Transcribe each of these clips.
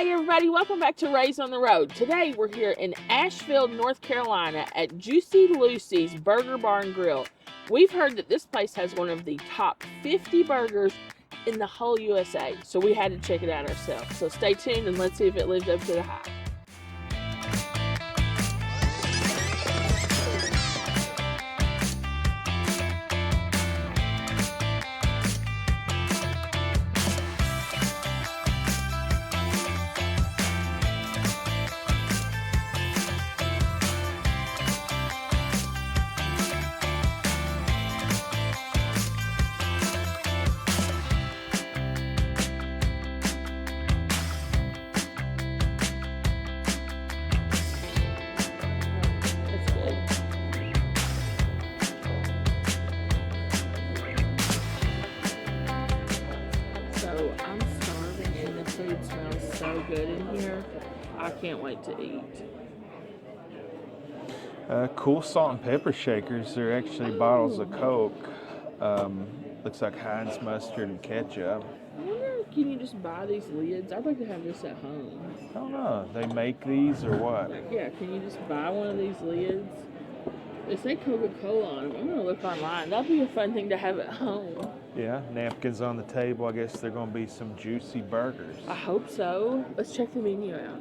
Hey everybody, welcome back to Raised on the Road. Today we're here in Asheville, North Carolina at Juicy Lucy's Burger Bar and Grill. We've heard that this place has one of the top 50 burgers in the whole USA, so we had to check it out ourselves. So stay tuned and let's see if it lives up to the hype. I'm starving and the food smells so good in here. I can't wait to eat. Cool salt and pepper shakers. They're actually bottles of Coke. Looks like Heinz mustard and ketchup. I wonder, can you just buy these lids? I'd like to have this at home. I don't know. They make these or what? Yeah, can you just buy one of these lids? They say Coca-Cola on them. I'm going to look online. That'd be a fun thing to have at home. Yeah, napkins on the table. I guess they're going to be some juicy burgers. I hope so. Let's check the menu out.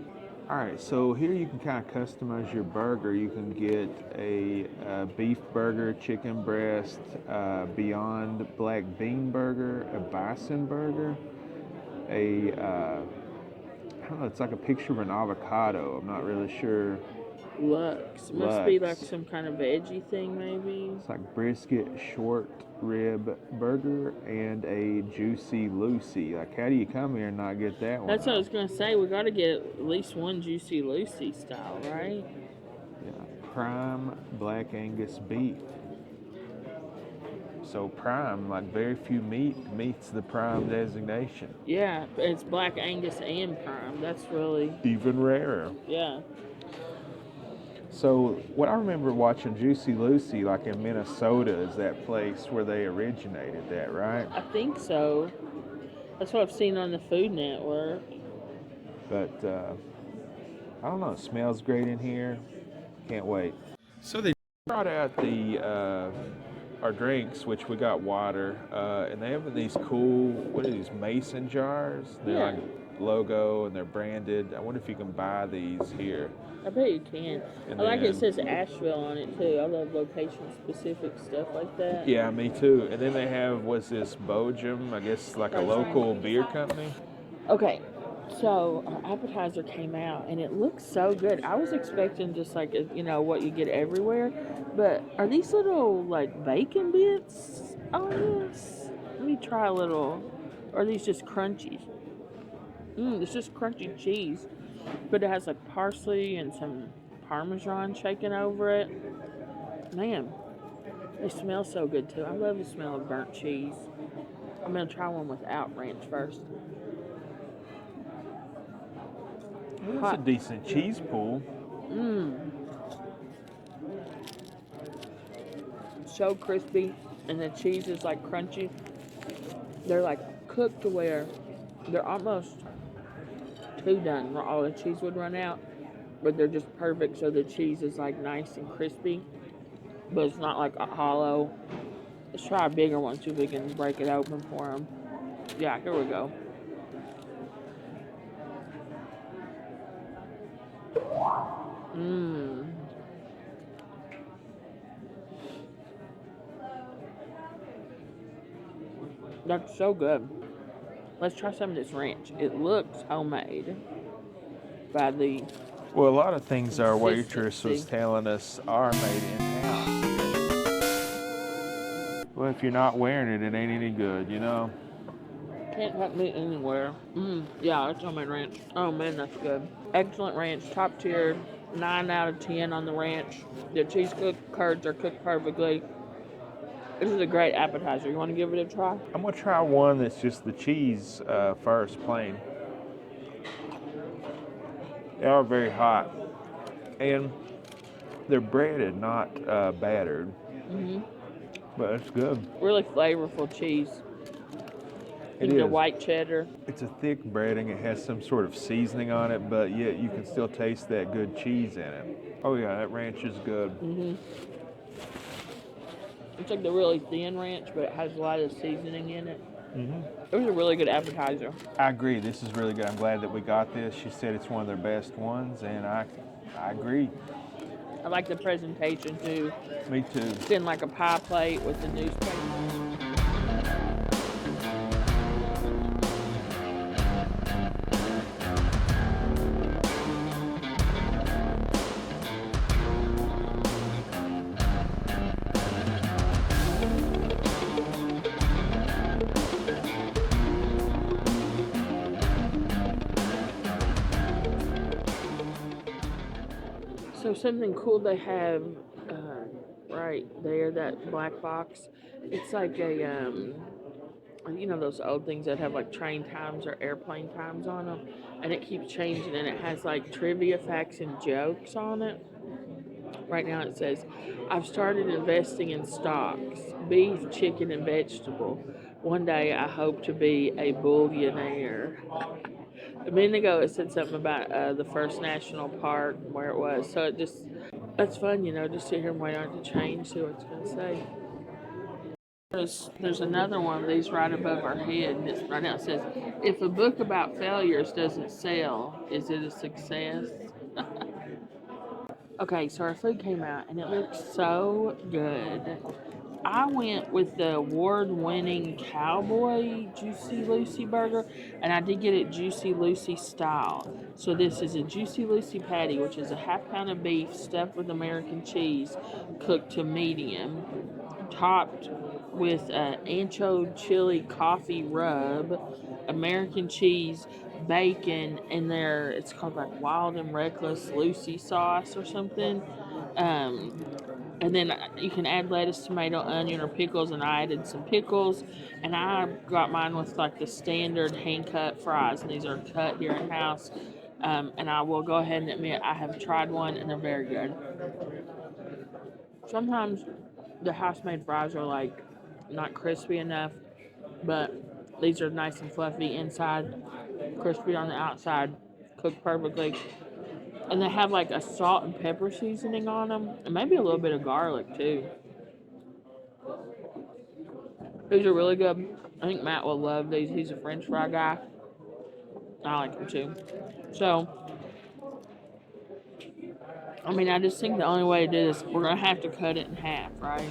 All right, so here you can kind of customize your burger. You can get a beef burger, chicken breast, Beyond black bean burger, a bison burger, I don't know, it's like a picture of an avocado. I'm not really sure. Lux. Must be like some kind of veggie thing, maybe. It's like brisket, short rib burger, and a Juicy Lucy. Like, how do you come here and not get that one? That's what I was going to say. We got to get at least one Juicy Lucy style, right? Yeah. Prime Black Angus beef. So prime, like very few meets the prime designation. Yeah, it's Black Angus and prime. That's really... even rarer. Yeah. So what I remember watching Juicy Lucy, like in Minnesota, is that place where they originated that, right? I think so. That's what I've seen on the Food Network. But I don't know. It smells great in here. Can't wait. So they brought out our drinks, which we got water, and they have these cool, what are these, mason jars? They're like logo and they're branded. I wonder if you can buy these here. I bet you can. I like it says Asheville on it too. I love location-specific stuff like that. Yeah, me too. And then they have, what's this, Bochum? I guess like a local beer company. Okay, so our appetizer came out and it looks so good. I was expecting just like, what you get everywhere. But are these little like bacon bits on this? Let me try a little. Or are these just crunchy? It's just crunchy cheese. But it has like parsley and some Parmesan shaken over it. Man, they smell so good too. I love the smell of burnt cheese. I'm going to try one without ranch first. That's a decent cheese pool. So crispy, and the cheese is like crunchy. They're like cooked to where they're almost too done, where all the cheese would run out, but they're just perfect, so the cheese is like nice and crispy, but it's not like a hollow. Let's try a bigger one, see if we can break it open for them. Yeah, here we go. That's so good. Let's try some of this ranch. It looks homemade by the... Well, a lot of things our waitress was telling us are made in-house. Well, if you're not wearing it, it ain't any good, you know? Can't have me anywhere. Yeah, it's homemade ranch. Oh man, that's good. Excellent ranch, top tier, 9 out of 10 on the ranch. The cheese curds are cooked perfectly. This is a great appetizer. You want to give it a try? I'm going to try one that's just the cheese first, plain. They are very hot. And they're breaded, not battered. But it's good. Really flavorful cheese. It Either is. white cheddar. It's a thick breading. It has some sort of seasoning on it, but yet you can still taste that good cheese in it. Oh yeah, that ranch is good. It's like the really thin ranch, but it has a lot of seasoning in it. Mm-hmm. It was a really good appetizer. I agree. This is really good. I'm glad that we got this. She said it's one of their best ones, and I agree. I like the presentation too. Me too. It's in like a pie plate with the newspaper. So something cool they have right there, that black box. It's like a you know those old things that have like train times or airplane times on them, and it keeps changing, and it has like trivia facts and jokes on it. Right now it says, I've started investing in stocks, beef, chicken, and vegetable. One day I hope to be a billionaire. A minute ago it said something about the first national park, where it was. So it just, that's fun, just sit here and wait on it to change, see what it's going to say. There's another one of these right above our head, and it's right now it says, if a book about failures doesn't sell, is it a success? Okay, so our food came out and it looks so good. I went with the award-winning Cowboy Juicy Lucy burger, and I did get it Juicy Lucy style. So this is a Juicy Lucy patty, which is a half pound of beef stuffed with American cheese, cooked to medium, topped with ancho chili coffee rub, American cheese, bacon, and it's called like Wild and Reckless Lucy sauce or something. And then you can add lettuce, tomato, onion, or pickles, and I added some pickles. And I got mine with like the standard hand cut fries, and these are cut here in house. And I will go ahead and admit I have tried one, and they're very good. Sometimes the house-made fries are like not crispy enough, but these are nice and fluffy inside, crispy on the outside, cooked perfectly. And they have like a salt and pepper seasoning on them, and maybe a little bit of garlic too. These are really good. I think Matt will love these. He's a French fry guy. I like them too. So, I just think the only way to do this, we're going to have to cut it in half, right?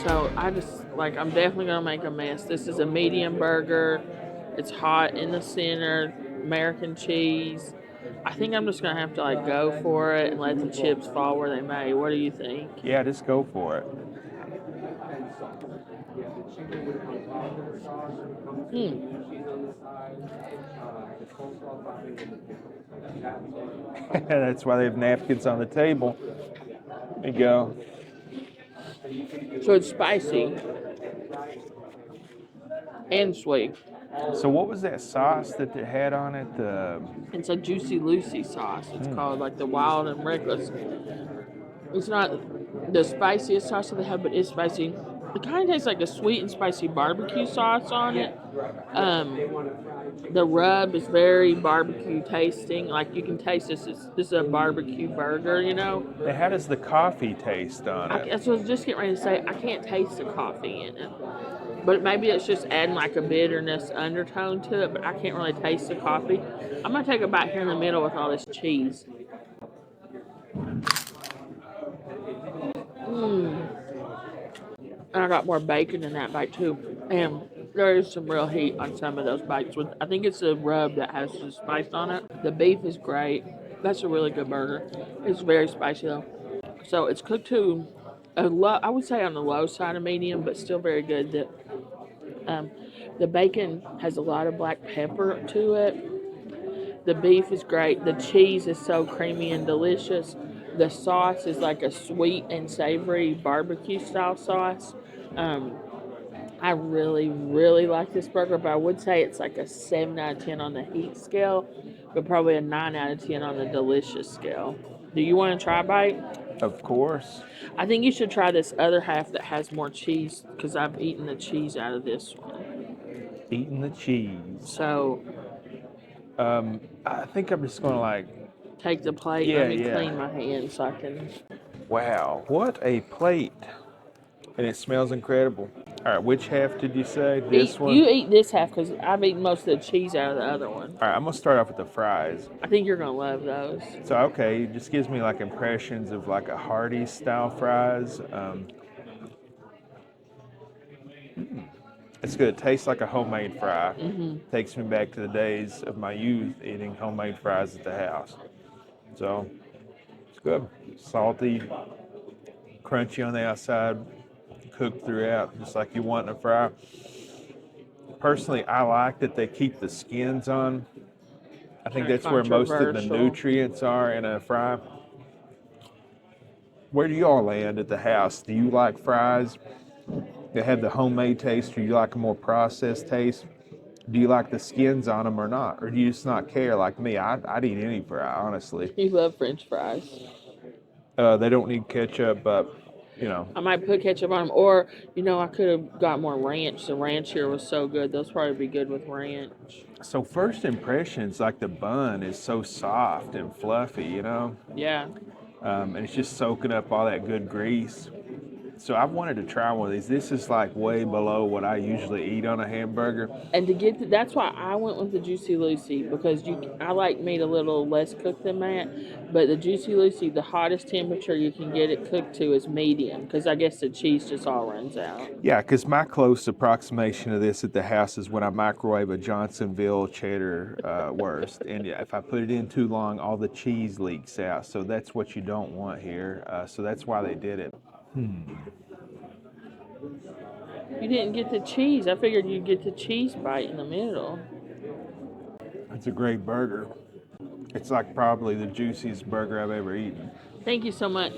So I'm definitely going to make a mess. This is a medium burger. It's hot in the center, American cheese. I think I'm just going to have to go for it and let the chips fall where they may. What do you think? Yeah, just go for it. That's why they have napkins on the table. There you go. So it's spicy and sweet. So what was that sauce that they had on it? It's a Juicy Lucy sauce. It's called like the Wild and Reckless. It's not the spiciest sauce that they have, but it's spicy. It kind of tastes like a sweet and spicy barbecue sauce on it. The rub is very barbecue tasting. Like you can taste this. This is a barbecue burger, How does the coffee taste on it? That's what I was just getting ready to say. I can't taste the coffee in it. But maybe it's just adding like a bitterness undertone to it, but I can't really taste the coffee. I'm going to take a bite here in the middle with all this cheese. And I got more bacon in that bite too. And there is some real heat on some of those bites. I think it's the rub that has the spice on it. The beef is great. That's a really good burger. It's very spicy though. So it's cooked to I would say on the low side of medium, but still very good. The bacon has a lot of black pepper to it. The beef is great. The cheese is so creamy and delicious. The sauce is like a sweet and savory barbecue style sauce. Um, I really, really like this burger, but I would say it's like a 7 out of 10 on the heat scale, but probably a 9 out of 10 on the delicious scale. Do you want to try a bite? Of course. I think you should try this other half that has more cheese because I've eaten the cheese out of this one. Eating the cheese. So I think I'm just gonna like, take the plate. Let yeah, me yeah. clean my hands so I can. Wow, what a plate! And it smells incredible. All right, which half did you say? This one? You eat this half because I've eaten most of the cheese out of the other one. All right, I'm gonna start off with the fries. I think you're gonna love those. So okay, it just gives me like impressions of like a Hardee's style fries. It's good. It tastes like a homemade fry. Takes me back to the days of my youth eating homemade fries at the house. So it's good. Salty, crunchy on the outside, cooked throughout, just like you want in a fry. Personally, I like that they keep the skins on. I think that's where most of the Controversial. nutrients are in a fry. Where do y'all land at the house? Do you like fries that have the homemade taste, or do you like a more processed taste? Do you like the skins on them or not? Or do you just not care like me? I'd eat any fry, honestly. You love French fries. They don't need ketchup, but, you know. I might put ketchup on them, or I could have got more ranch. The ranch here was so good; those probably be good with ranch. So first impressions, like the bun is so soft and fluffy, Yeah. and it's just soaking up all that good grease. So I've wanted to try one of these. This is like way below what I usually eat on a hamburger. And that's why I went with the Juicy Lucy because I like meat a little less cooked than that. But the Juicy Lucy, the hottest temperature you can get it cooked to is medium because I guess the cheese just all runs out. Yeah, because my close approximation of this at the house is when I microwave a Johnsonville cheddar wurst, and if I put it in too long, all the cheese leaks out. So that's what you don't want here. So that's why they did it. You didn't get the cheese. I figured you'd get the cheese bite in the middle. It's a great burger. It's like probably the juiciest burger I've ever eaten. Thank you so much.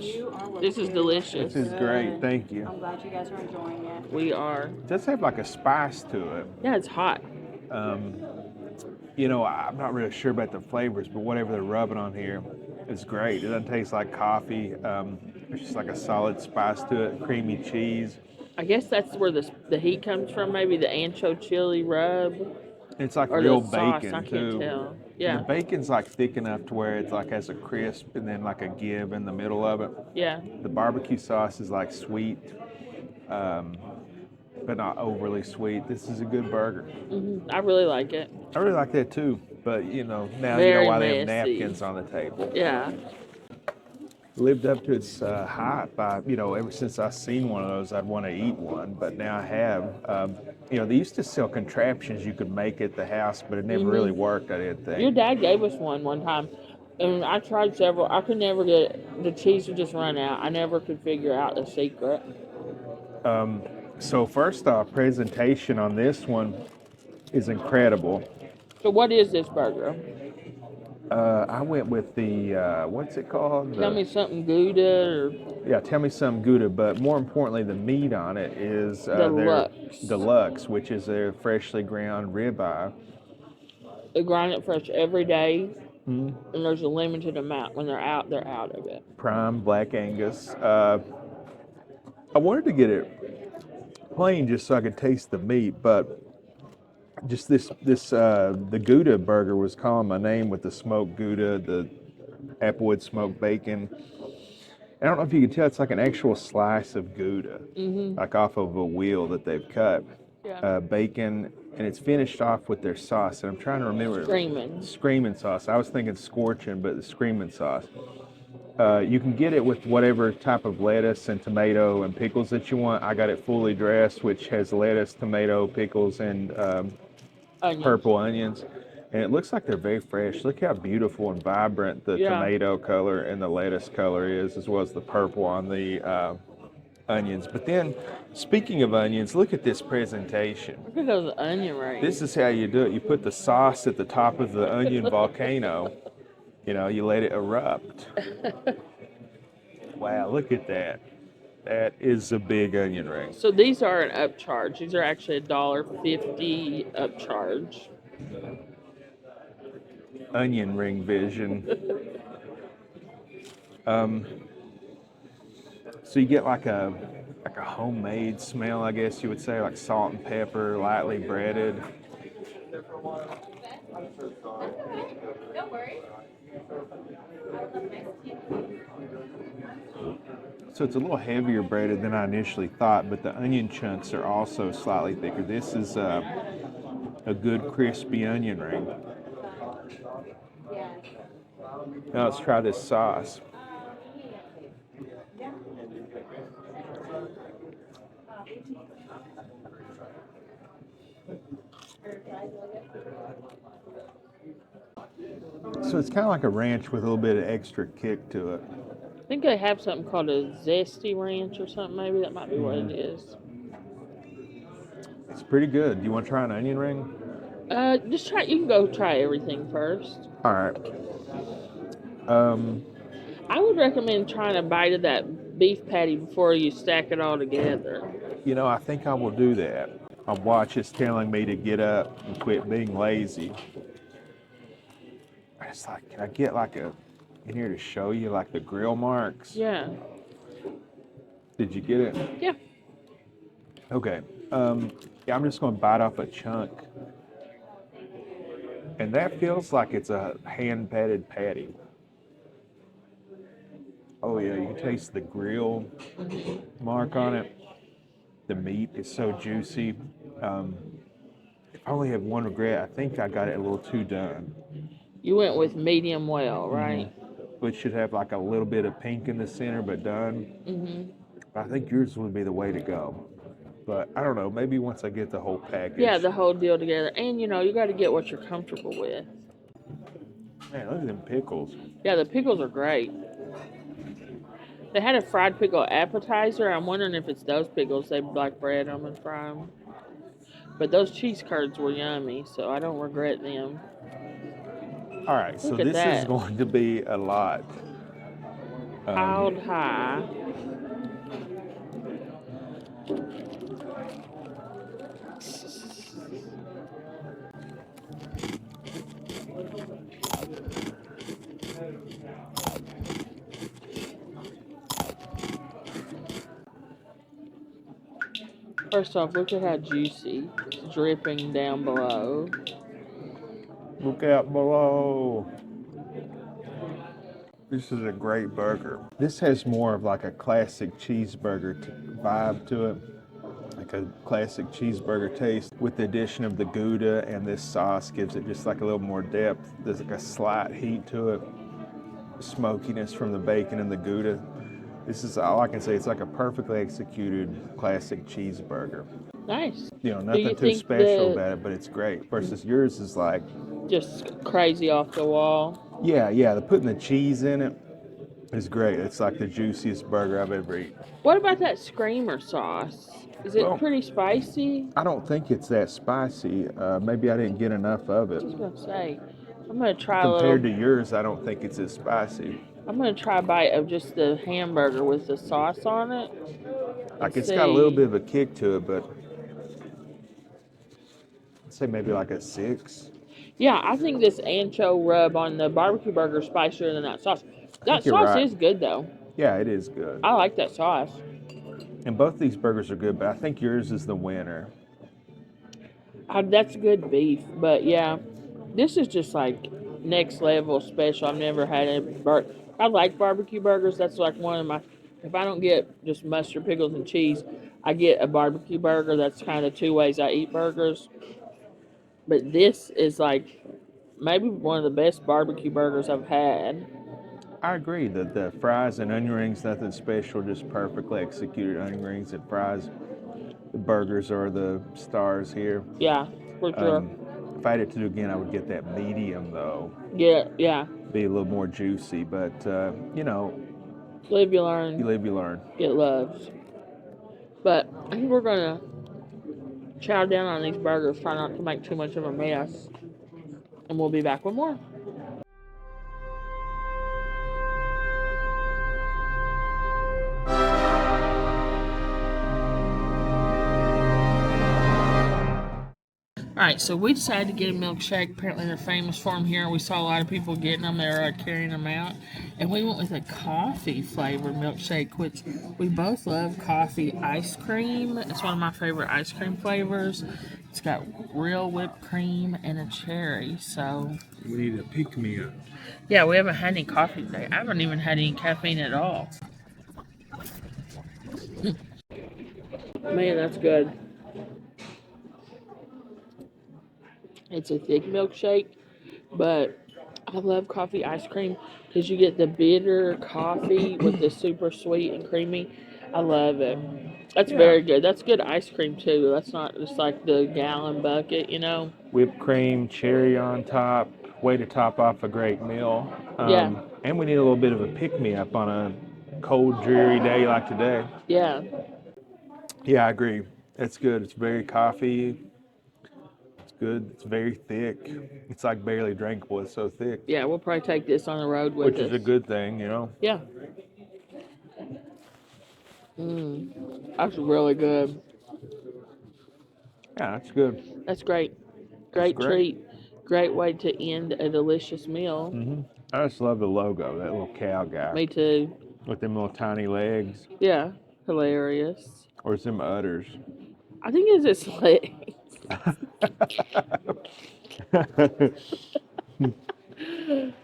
This is delicious. This is great. Thank you. I'm glad you guys are enjoying it. We are. It does have like a spice to it. Yeah, it's hot. I'm not really sure about the flavors, but whatever they're rubbing on here is great. It doesn't taste like coffee. It's just like a solid spice to it, creamy cheese. I guess that's where the heat comes from. Maybe the ancho chili rub. It's like Or real the sauce, bacon I can't too. tell. Yeah. The bacon's like thick enough to where it's like has a crisp and then like a give in the middle of it. Yeah. The barbecue sauce is like sweet, but not overly sweet. This is a good burger. I really like it. I really like that too. But now Very you know why they have messy. napkins on the table. Yeah. Lived up to its hype. Ever since I seen one of those, I'd want to eat one. But now I have. They used to sell contraptions you could make at the house, but it never really worked. I didn't think. Your dad gave us one time, and I tried several. I could never get it. The cheese would just run out. I never could figure out the secret. So first off, presentation on this one is incredible. So what is this burger? I went with the what's it called? Tell me something Gouda or Yeah, tell me some Gouda, but more importantly, the meat on it is their Deluxe. deluxe, which is their freshly ground ribeye. they grind it fresh every day, and there's a limited amount. When they're out of it. Prime Black Angus. I wanted to get it plain just so I could taste the meat, but just the Gouda burger was calling my name with the smoked Gouda, the applewood smoked bacon. I don't know if you can tell, it's like an actual slice of Gouda, like off of a wheel that they've cut. Yeah. Bacon, and it's finished off with their sauce. And I'm trying to remember. Screaming sauce. I was thinking scorching, but the screaming sauce. You can get it with whatever type of lettuce and tomato and pickles that you want. I got it fully dressed, which has lettuce, tomato, pickles, and purple onions. And it looks like they're very fresh. Look how beautiful and vibrant the tomato color and the lettuce color is, as well as the purple on the onions. But then, speaking of onions, look at this presentation. Look at those onion rings. This is how you do it. You put the sauce at the top of the onion volcano. You let it erupt. Wow, look at that. That is a big onion ring. So these are an upcharge. These are actually $1.50 upcharge. Onion ring vision. So you get like a homemade smell, I guess you would say, like salt and pepper, lightly breaded. So it's a little heavier breaded than I initially thought, but the onion chunks are also slightly thicker. This is a good crispy onion ring. Now let's try this sauce. So it's kind of like a ranch with a little bit of extra kick to it. I think they have something called a zesty ranch or something. Maybe that might be what it is. It's pretty good. Do you want to try an onion ring? Just try. You can go try everything first. All right. I would recommend trying a bite of that beef patty before you stack it all together. You know, I think I will do that. My watch is telling me to get up and quit being lazy. It's like, can I get like in here to show you like the grill marks? Yeah. Did you get it? Yeah. Okay. Yeah, I'm just going to bite off a chunk. And that feels like it's a hand-patted patty. Oh yeah, you can taste the grill mark on it. The meat is so juicy. If I only have one regret, I think I got it a little too done. You went with medium well, right? Which should have like a little bit of pink in the center, but done. But I think yours would be the way to go. But I don't know, maybe once I get the whole package. Yeah, the whole deal together. And, you know, you got to get what you're comfortable with. Man, look at them pickles. Yeah, the pickles are great. They had a fried pickle appetizer. I'm wondering if it's those pickles. They black bread them and fry them. But those cheese curds were yummy, so I don't regret them. All right, so this is going to be a lot. Piled high. First off, look at how juicy. It's dripping down below. Look out below. This is a great burger. This has more of like a classic cheeseburger vibe to it. Like a classic cheeseburger taste. With the addition of the Gouda and this sauce gives it just like a little more depth. There's like a slight heat to it. Smokiness from the bacon and the Gouda. This is all I can say. It's like a perfectly executed classic cheeseburger. Nice. You know, nothing too special about it, but it's great. Versus yours is like just crazy off the wall. Yeah, the putting the cheese in it is great. It's like the juiciest burger I've ever eaten. What about that Screamer sauce? Is it pretty spicy? I don't think it's that spicy. Maybe I didn't get enough of it. I was going to say, I'm going to try Compared to yours, I don't think it's as spicy. I'm going to try a bite of just the hamburger with the sauce on it. Like it's got a little bit of a kick to it, but I'd say maybe like a 6. Yeah, I think this ancho rub on the barbecue burger is spicier than that sauce. That sauce is good, though. Yeah, it is good. I like that sauce. And both these burgers are good, but I think yours is the winner. That's good beef, but yeah, this is just like next level special. I've never had a I like barbecue burgers. That's like one of my. If I don't get just mustard, pickles, and cheese, I get a barbecue burger. That's kind of 2 ways I eat burgers. But this is like maybe one of the best barbecue burgers I've had. I agree that the fries and onion rings, nothing special, just perfectly executed onion rings and fries. The burgers are the stars here. Yeah, for sure. If I had it to do again, I would get that medium though. Yeah. Be a little more juicy, but you know. Live, you learn. You live, you learn. Get loves. But I think we're gonna chow down on these burgers, try not to make too much of a mess. And we'll be back with more. Alright, so we decided to get a milkshake. Apparently they're famous for them here. We saw a lot of people getting them. They were carrying them out. And we went with a coffee flavored milkshake, which we both love coffee ice cream. It's one of my favorite ice cream flavors. It's got real whipped cream and a cherry, so... We need a pick-me-up. Yeah, we haven't had any coffee today. I haven't even had any caffeine at all. Man, that's good. It's a thick milkshake, but I love coffee ice cream because you get the bitter coffee with the super sweet and creamy. I love it. That's very good. That's good ice cream too. That's not just like the gallon bucket, you know. Whipped cream, cherry on top, way to top off a great meal. Yeah. And we need a little bit of a pick-me-up on a cold, dreary day like today. Yeah. Yeah, I agree. It's good. It's very coffee. It's good. It's very thick. It's like barely drinkable. It's so thick. Yeah, we'll probably take this on the road with us. Which is a good thing, you know? Yeah. That's really good. Yeah, that's good. That's great. Great treat. Great way to end a delicious meal. Mm-hmm. I just love the logo, that little cow guy. Me too. With them little tiny legs. Yeah, hilarious. Or some udders. I think it's his legs.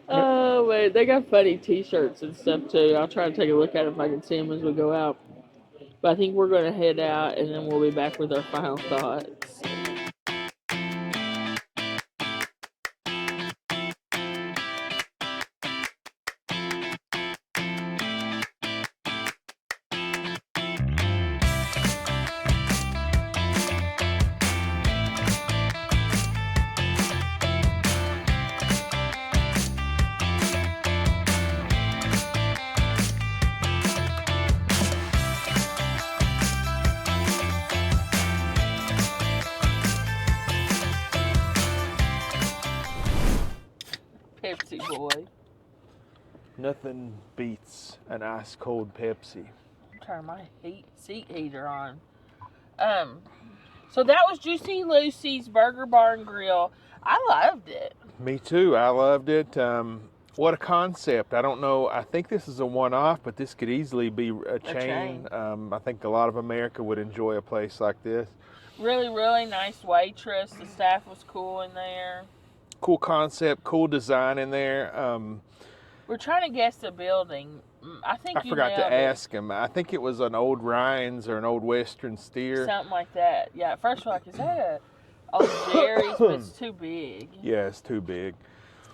Oh, man. They got funny t-shirts and stuff, too. I'll try to take a look at it if I can see them as we go out. But I think we're going to head out, and then we'll be back with our final thoughts. Pepsi boy. Nothing beats an ice cold Pepsi. Turn my seat heater on. So that was Juicy Lucy's Burger Bar and Grill. I loved it. Me too. I loved it. What a concept. I don't know. I think this is a one-off, but this could easily be a chain. I think a lot of America would enjoy a place like this. Really, really nice waitress. The staff was cool in there. Cool concept, cool design in there. We're trying to guess the building. I forgot to ask him. I think it was an old Ryan's or an old Western Steer. Something like that. Yeah, at first we're like, is that a old Jerry's? But it's too big. Yeah, it's too big.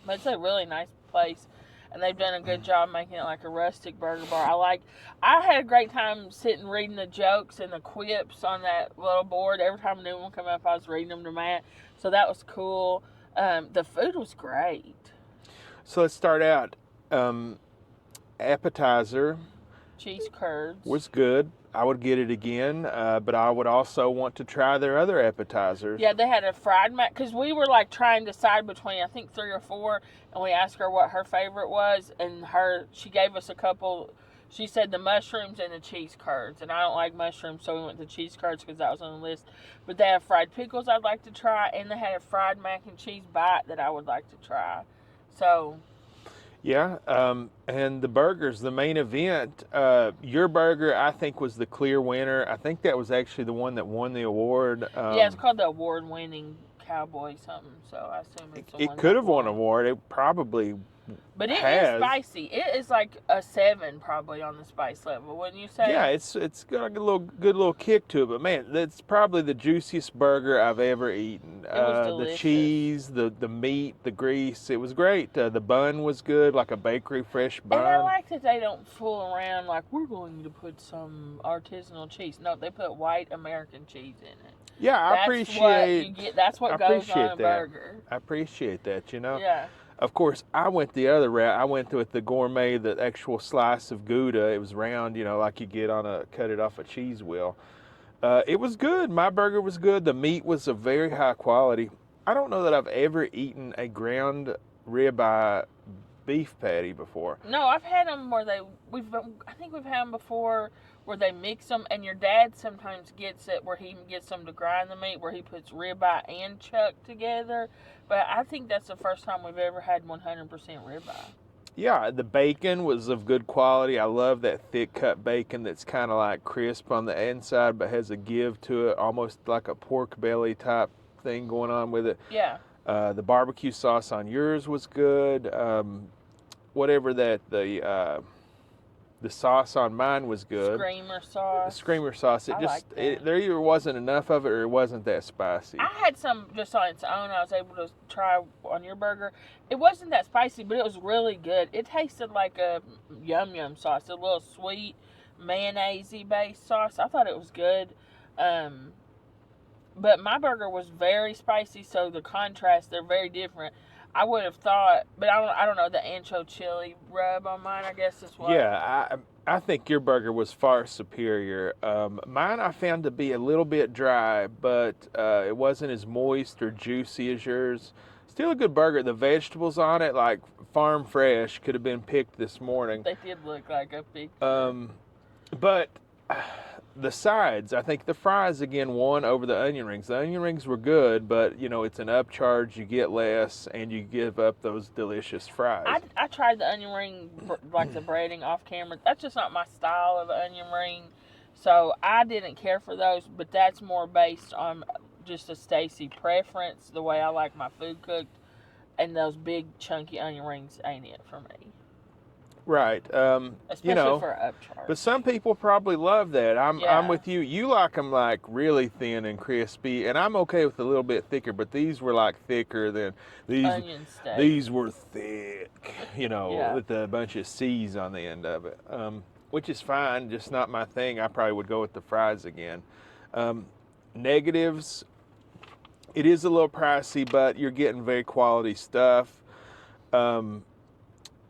But it's a really nice place. And they've done a good job making it like a rustic burger bar. I had a great time sitting reading the jokes and the quips on that little board. Every time a new one came up, I was reading them to Matt. So that was cool. The food was great. So let's start out. Appetizer. Cheese curds. Was good. I would get it again, but I would also want to try their other appetizers. Yeah, they had a fried mac, because we were like trying to decide between, I think, 3 or 4, and we asked her what her favorite was, and she gave us a couple. She said the mushrooms and the cheese curds, and I don't like mushrooms, so we went to cheese curds because that was on the list. But they have fried pickles I'd like to try, and they had a fried mac and cheese bite that I would like to try. So... Yeah, and the burgers, the main event, your burger, I think, was the clear winner. I think that was actually the one that won the award. Yeah, it's called the award-winning Cowboy something, so I assume it's the one. It could have won an award. It probably But it has. is spicy. It is like a 7 probably on the spice level, wouldn't you say? Yeah, it's got a good little kick to it. But man, that's probably the juiciest burger I've ever eaten. It was delicious. The cheese, the meat, the grease, it was great. The bun was good, like a bakery fresh bun. And I like that they don't fool around like we're going to put some artisanal cheese. No, they put white American cheese in it. Yeah, I appreciate. That's what goes on a burger. I appreciate that. You know. Yeah. Of course, I went the other route. I went with the gourmet, the actual slice of Gouda. It was round, like you get cut it off a cheese wheel. It was good. My burger was good. The meat was of very high quality. I don't know that I've ever eaten a ground ribeye beef patty before. No, I've had them where I think we've had them before where they mix them, and your dad sometimes gets it where he gets them to grind the meat, where he puts ribeye and chuck together. But I think that's the first time we've ever had 100% ribeye. Yeah, the bacon was of good quality. I love that thick cut bacon that's kind of like crisp on the inside, but has a give to it, almost like a pork belly type thing going on with it. Yeah. The barbecue sauce on yours was good. Whatever that the sauce on mine was good. Screamer sauce. The Screamer sauce. There either wasn't enough of it or it wasn't that spicy. I had some just on its own. I was able to try on your burger. It wasn't that spicy, but it was really good. It tasted like a yum yum sauce, a little sweet mayonnaise-y based sauce. I thought it was good. But my burger was very spicy, so the contrast, they're very different. I would have thought, but I don't know, the ancho chili rub on mine, I guess is what. Yeah, I think your burger was far superior. Mine I found to be a little bit dry, but it wasn't as moist or juicy as yours. Still a good burger. The vegetables on it, like farm fresh, could have been picked this morning. They did look like a big. But the sides, I think the fries again won over the onion rings. The onion rings were good, but you know it's an upcharge. You get less, and you give up those delicious fries. I tried the onion ring, like the breading off camera. That's just not my style of onion ring, so I didn't care for those. But that's more based on just a Stacy preference, the way I like my food cooked, and those big chunky onion rings ain't it for me. Right. Especially for an upcharge. But some people probably love that. I'm with you. You like them like really thin and crispy, and I'm okay with a little bit thicker, but these were like thicker than these. Onion steak. These were thick, with a bunch of C's on the end of it, which is fine, just not my thing. I probably would go with the fries again. Negatives, it is a little pricey, but you're getting very quality stuff.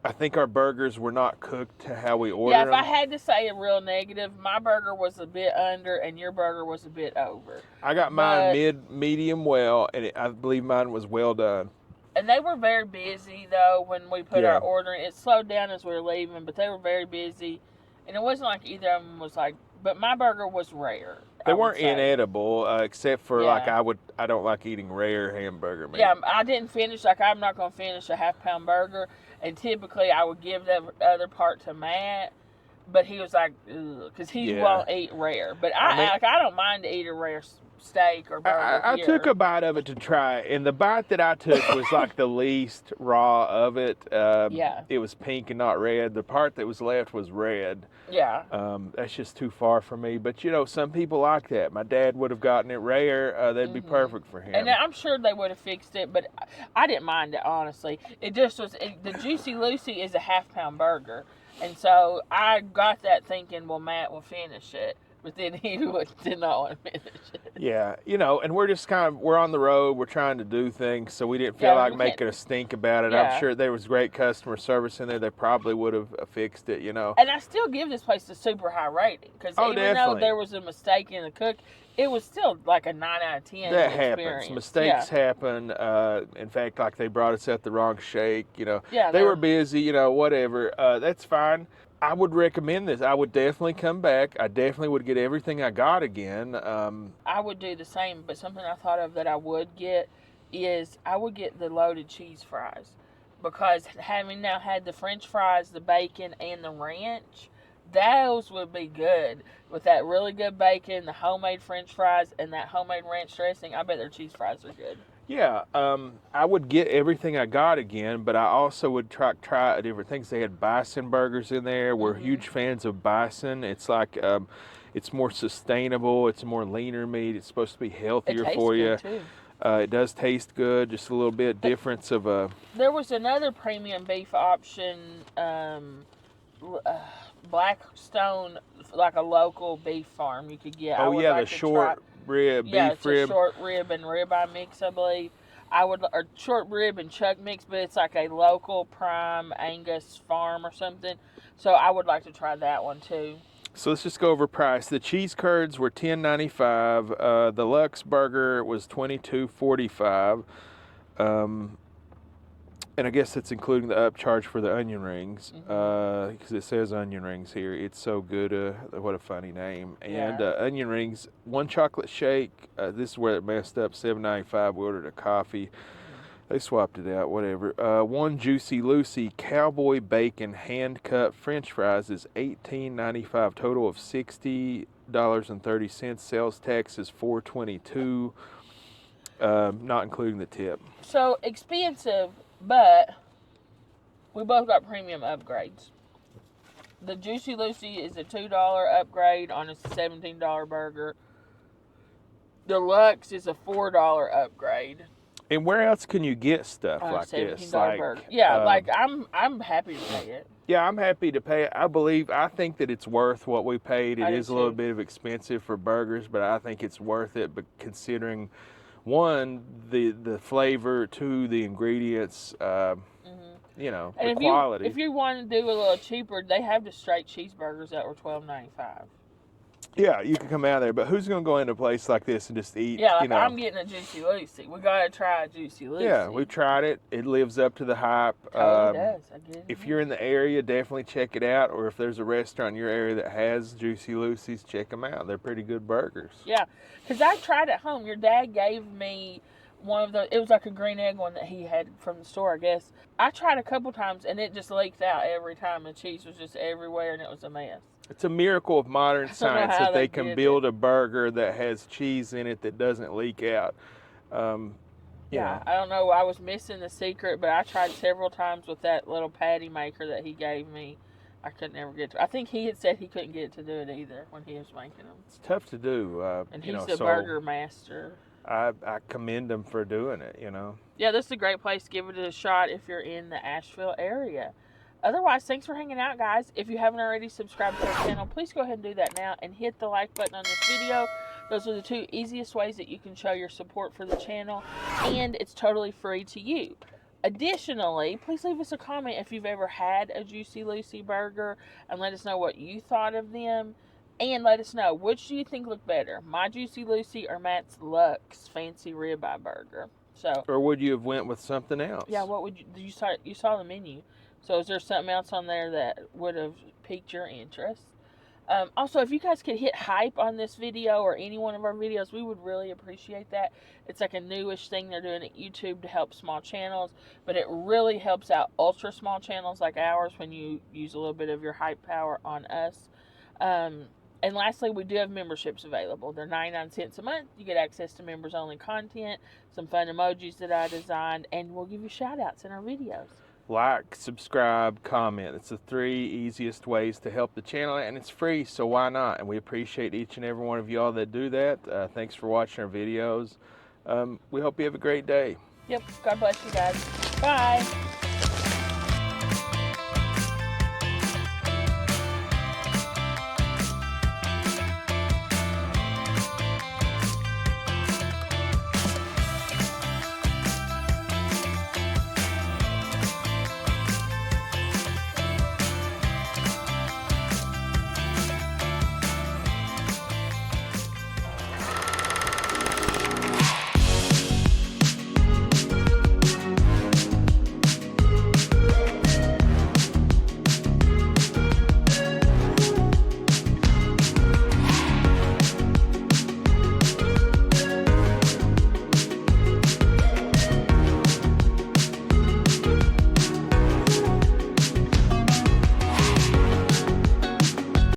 I think our burgers were not cooked to how we ordered them. Yeah, if I had to say a real negative, my burger was a bit under and your burger was a bit over. I got mine medium well, and I believe mine was well done. And they were very busy, though, when we put our order in. It slowed down as we were leaving, but they were very busy. And it wasn't like either of them was like, but my burger was rare. They weren't inedible, except for I don't like eating rare hamburger meat. Yeah, I didn't finish, I'm not going to finish a half-pound burger. And typically I would give the other part to Matt, but he was like, ugh, because he won't eat rare. But I don't mind to eat a rare steak or burger. I took a bite of it to try, and the bite that I took was like the least raw of it. It was pink and not red. The part that was left was red. Yeah. That's just too far for me. But some people like that. My dad would have gotten it rare. That'd be perfect for him. And I'm sure they would have fixed it, but I didn't mind it, honestly. It just was, the Juicy Lucy is a half-pound burger. And so I got that thinking, well, Matt will finish it. But then he did not want to finish it. Yeah, and we're just we're on the road. We're trying to do things, so we didn't feel like making a stink about it. Yeah. I'm sure there was great customer service in there. They probably would have fixed it, And I still give this place a super high rating. Because though there was a mistake in the cook, it was still like a 9 out of 10 That experience. happens. Mistakes happen. In fact, like they brought us at the wrong shake. Yeah, they were busy, whatever. That's fine. I would recommend this. I would definitely come back. I definitely would get everything I got again. I would do the same, but something I thought of that I would get is I would get the loaded cheese fries. Because having now had the French fries, the bacon, and the ranch, those would be good. With that really good bacon, the homemade French fries, and that homemade ranch dressing, I bet their cheese fries are good. Yeah, I would get everything I got again, but I also would try different things. They had bison burgers in there. We're huge fans of bison. It's like it's more sustainable. It's more leaner meat. It's supposed to be healthier for you. Too. It does taste good. Just a little bit difference of a. There was another premium beef option, Blackstone, like a local beef farm you could get. Oh yeah, the short rib, beef rib. A short rib and ribeye mix, I believe. Or short rib and chuck mix, but it's like a local prime Angus farm or something. So I would like to try that one too. So let's just go over price. The cheese curds were $10.95. The Lux burger was $22.45. And I guess it's including the upcharge for the onion rings, Mm-hmm. because it says onion rings here. It's So Gouda. What a funny name. And Yeah. onion rings, 1 chocolate shake. This is where it messed up. $7.95. We ordered a coffee. They swapped it out. Whatever. 1 Juicy Lucy Cowboy Bacon hand cut French fries is $18.95. Total of $60.30. Sales tax is $4.22. Not including the tip. So expensive, but we both got premium upgrades. The Juicy Lucy is a $2 upgrade on a $17 burger. Deluxe is a $4 upgrade. And where else can you get stuff like this? Like, burger. Yeah, like I'm happy to pay it. Yeah, I'm happy to pay it. I think that it's worth what we paid. It is a little bit of expensive for burgers, but I think it's worth it. But considering, one, the flavor, two, the ingredients, you know, and the quality. If you want to do a little cheaper, they have the straight cheeseburgers that were $12.95. Yeah, you can come out there, but who's going to go into a place like this and just eat? Yeah, like, you know, I'm getting a Juicy Lucy. We got to try a Juicy Lucy. Yeah, we've tried it. It lives up to the hype. Oh, it does. I get it. If you're in the area, definitely check it out. Or if there's a restaurant in your area that has Juicy Lucy's, check them out. They're pretty good burgers. Yeah, because I tried at home. Your dad gave me one of those. It was like a green egg one that he had from the store, I guess. I tried a couple times, and it just leaked out every time. The cheese was just everywhere, and it was a mess. It's a miracle of modern science that they can build a burger that has cheese in it that doesn't leak out. Yeah, I don't know. I was missing the secret, but I tried several times with that little patty maker that he gave me. I could never get to. I think he had said he couldn't get to do it either when he was making them. It's tough to do. And he's the burger master. I commend him for doing it, you know. Yeah, this is a great place. Give it a shot if you're in the Asheville area. Otherwise, thanks for hanging out, guys. If you haven't already subscribed to our channel, please go ahead and do that now and hit the like button on this video. Those are the 2 easiest ways that you can show your support for the channel, and it's totally free to you. Additionally, please leave us a comment if you've ever had a Juicy Lucy burger and let us know what you thought of them. And let us know, which do you think looked better, my Juicy Lucy or Matt's Luxe fancy ribeye burger? So, or would you have went with something else? Yeah, what would you saw the menu? So is there something else on there that would have piqued your interest? Also, if you guys could hit hype on this video or any one of our videos, we would really appreciate that. It's like a newish thing they're doing at YouTube to help small channels, but it really helps out ultra small channels like ours when you use a little bit of your hype power on us. And lastly, we do have memberships available. They're 99 cents a month. You get access to members-only content, some fun emojis that I designed, and we'll give you shout-outs in our videos. Like, subscribe, comment. It's the 3 easiest ways to help the channel, and it's free, so why not? And we appreciate each and every one of y'all that do that. Thanks for watching our videos. We hope you have a great day. Yep. God bless you guys. Bye.